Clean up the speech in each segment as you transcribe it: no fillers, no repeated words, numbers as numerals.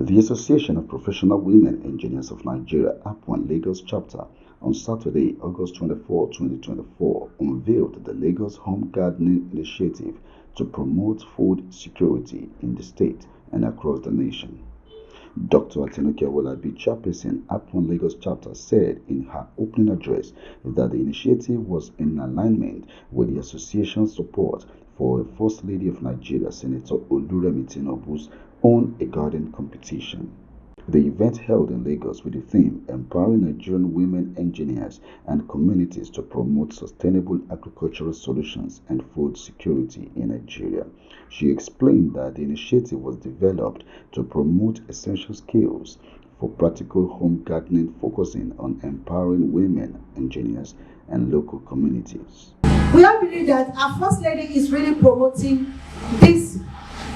The Association of Professional Women Engineers of Nigeria, APWEN Lagos Chapter, on Saturday, August 24, 2024, unveiled the Lagos Home Gardening Initiative to promote food security in the state and across the nation. Dr. Atinuke Wolabi, chairperson, APWEN Lagos Chapter, said in her opening address that the initiative was in alignment with the association's support for First Lady of Nigeria, Senator Oluremi Tinubu's Own a Garden competition. The event held in Lagos with the theme Empowering Nigerian Women Engineers and Communities to Promote Sustainable Agricultural Solutions and Food Security in Nigeria. She explained that the initiative was developed to promote essential skills for practical home gardening, focusing on empowering women engineers and local communities. We all believe that our First Lady is really promoting this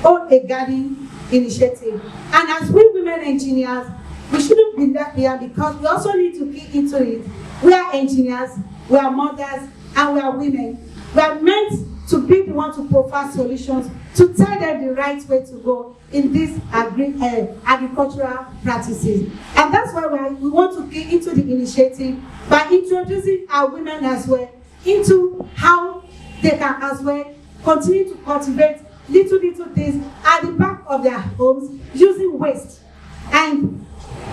Own a Garden initiative. And as we women engineers, we shouldn't be left behind, because we also need to key into it. We are engineers, we are mothers, and we are women. We are meant to be the one to provide solutions, to tell them the right way to go in these agricultural practices. And that's why we want to key into the initiative by introducing our women as well into how they can as well continue to cultivate little things at the back of their homes using waste. And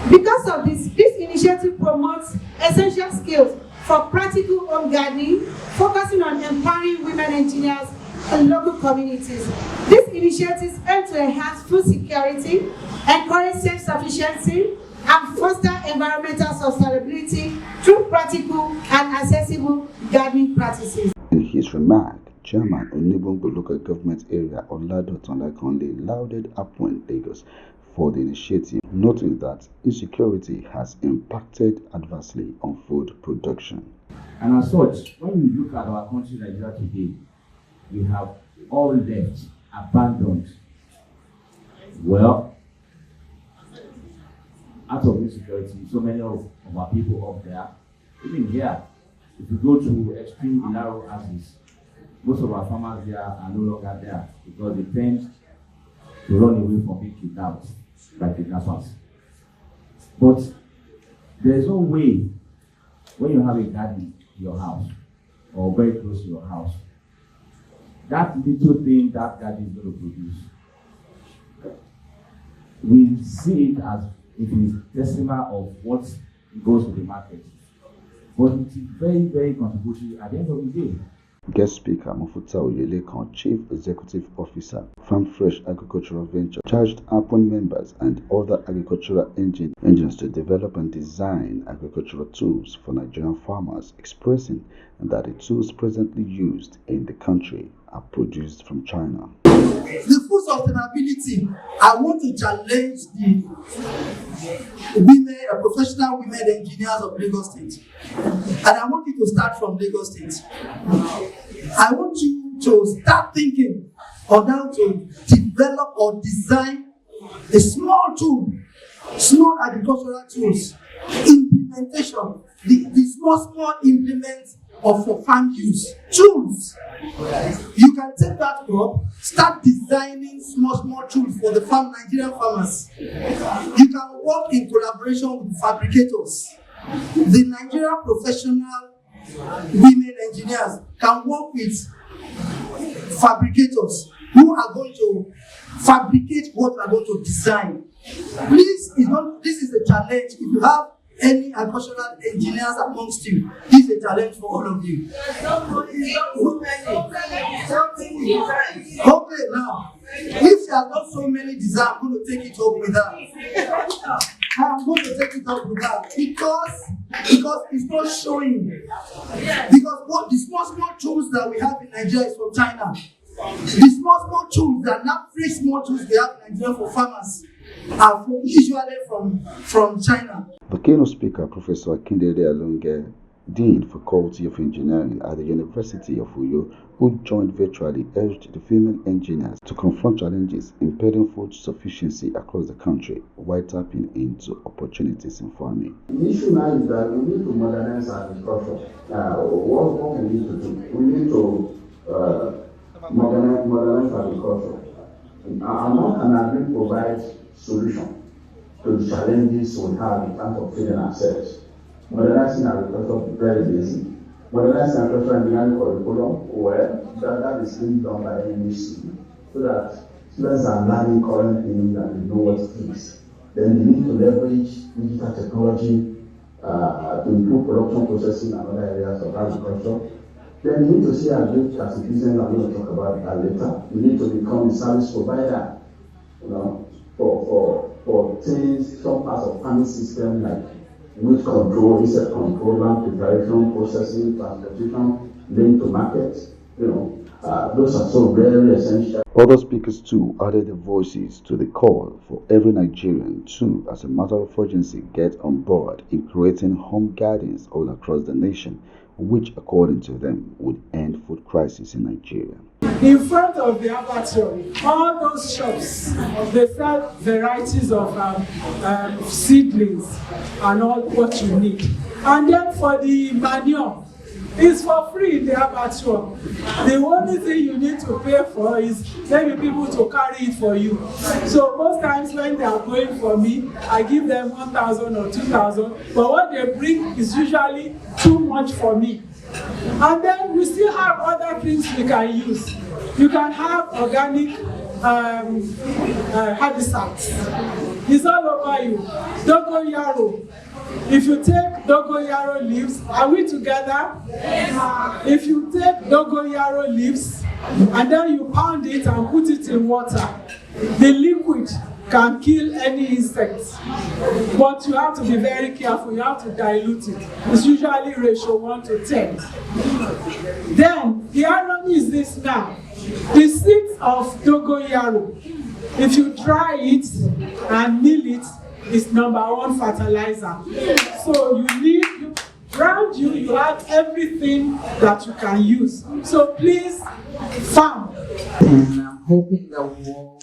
because of this initiative promotes essential skills for practical home gardening, focusing on empowering women engineers and local communities. These initiatives aim to enhance food security, encourage self-sufficiency, and foster environmental sustainability through practical and accessible gardening practices. In his remark, Chairman Onibongo Local Government Area Oladoton Lakonde lauded APWEN Lagos for the initiative, noting that insecurity has impacted adversely on food production. And as such, when we look at our country Nigeria today, we have all left, abandoned. Well, out of insecurity, so many of our people up there, even here, if you go to extreme Ilaro axis, most of our farmers there are no longer there because they tend to run away from being kidnapped by kidnappers. But there's no way, when you have a garden in your house or very close to your house, that little thing that garden is going to produce, we see it as if it is decimal of what goes to the market. But it is very, very contributory at the end of the day. Guest speaker Mufuta Oyelekan, Chief Executive Officer, Farm Fresh Agricultural Venture, charged APWEN members and other agricultural engineers to develop and design agricultural tools for Nigerian farmers, expressing that the tools presently used in the country are produced from China. The food sustainability, I want to challenge the women, professional women engineers of Lagos State. And I want you to start from Lagos State. I want you to start thinking on how to develop or design a small tool, small agricultural tools, implementation, the small implements of for farm use, tools. You can take that crop, start designing small tools for the Nigerian farmers. You can work in collaboration with fabricators. The Nigerian professional women engineers can work with fabricators who are going to fabricate what we are going to design. Please, this is a challenge. If you have any agricultural engineers amongst you, this is a challenge for all of you. Okay, now, if she has not so many designs, I'm going to take it up with her. I'm going to take it up with her because it's not showing. Because what the small tools that we have in Nigeria is from China. The small tools, that not free small tools we have in Nigeria for farmers, are usually from China. The keynote speaker, Professor Akindele Alonge, Dean Faculty of Engineering at the University of Uyo, who joined virtually, urged the female engineers to confront challenges impeding food sufficiency across the country while tapping into opportunities in farming. The issue now is that we need to modernize agriculture. What we need to do? We need to modernize agriculture. And what can agri provide solution? to the challenges we have in terms of feeding ourselves. Modernizing agriculture is very basic. Modernizing agricultural engineering curriculum, well, that is being done by NEC, so that students are learning current things and they know what it is. Then they need to leverage digital technology to improve production processing and other areas of agriculture. Then you need to see agriculture as a business. I'm going to talk about that later. You need to become a service provider, for things, some parts of farming system like weed control, insect control, land preparation, processing, transportation, linked to market. Those are so very essential. Other speakers too added their voices to the call for every Nigerian to, as a matter of urgency, get on board in creating home gardens all across the nation, which, according to them, would end food crisis in Nigeria. In front of the abattoir, all those shops, they sell varieties of seedlings and all what you need. And then for the manure, it's for free in the abattoir. The only thing you need to pay for is maybe people to carry it for you. So most times when they are going for me, I give them 1,000 or 2,000, but what they bring is usually too much for me. And then we still have other things we can use. You can have organic herbicides. It's all over you. Dogoyaro. If you take dogoyaro leaves, are we together? If you take dogoyaro leaves and then you pound it and put it in water, the liquid can kill any insects. But you have to be very careful. You have to dilute it. It's usually ratio 1:10. Then the irony is this now. The seeds of dogoyaro, if you dry it and mill it, is #1 fertilizer. So you need, around you, you have everything that you can use. So please, farm. And I'm hoping that we'll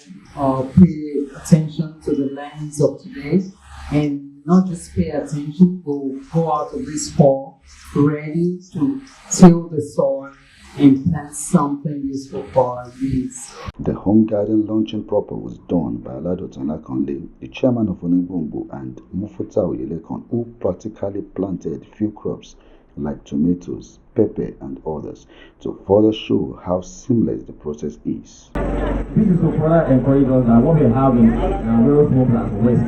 pay attention to the lens of today and not just pay attention, we'll go out of this hall ready to till the soil and plant something useful for our needs. The home garden launching proper was done by Aladotan Lakanle, the chairman of Onigbombo, and Mufuta Oyelekon, who practically planted few crops like tomatoes, pepper, and others to further show how seamless the process is. This is to further encourage us that what we have in various homes as waste,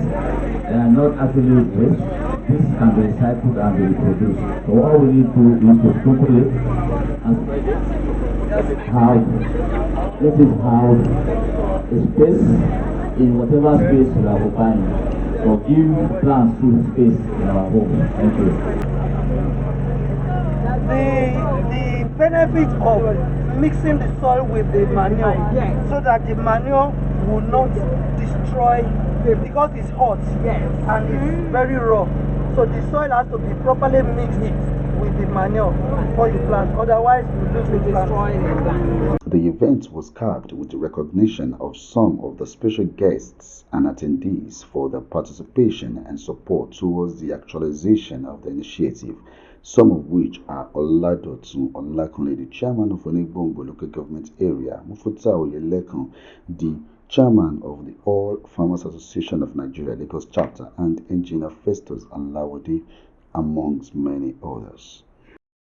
they are not actually waste. This can be recycled and be reproduced. So all we need to do is to sprinkle it and spread it. Let it have a space in whatever space we are occupying. So give plants full space in our home. Thank you. The benefit of mixing the soil with the manure, so that the manure will not destroy, because it's hot and it's very raw. So the soil has to be properly mixed with the manure before you plant. Otherwise, you lose the plant. The event was capped with the recognition of some of the special guests and attendees for their participation and support towards the actualization of the initiative, some of which are Oladotun Olakunle, the chairman of Onigbombo local government area, Mufuta Oyelekon, the chairman of the All Farmers Association of Nigeria Lagos chapter, and engineer Festus Alawode, amongst many others.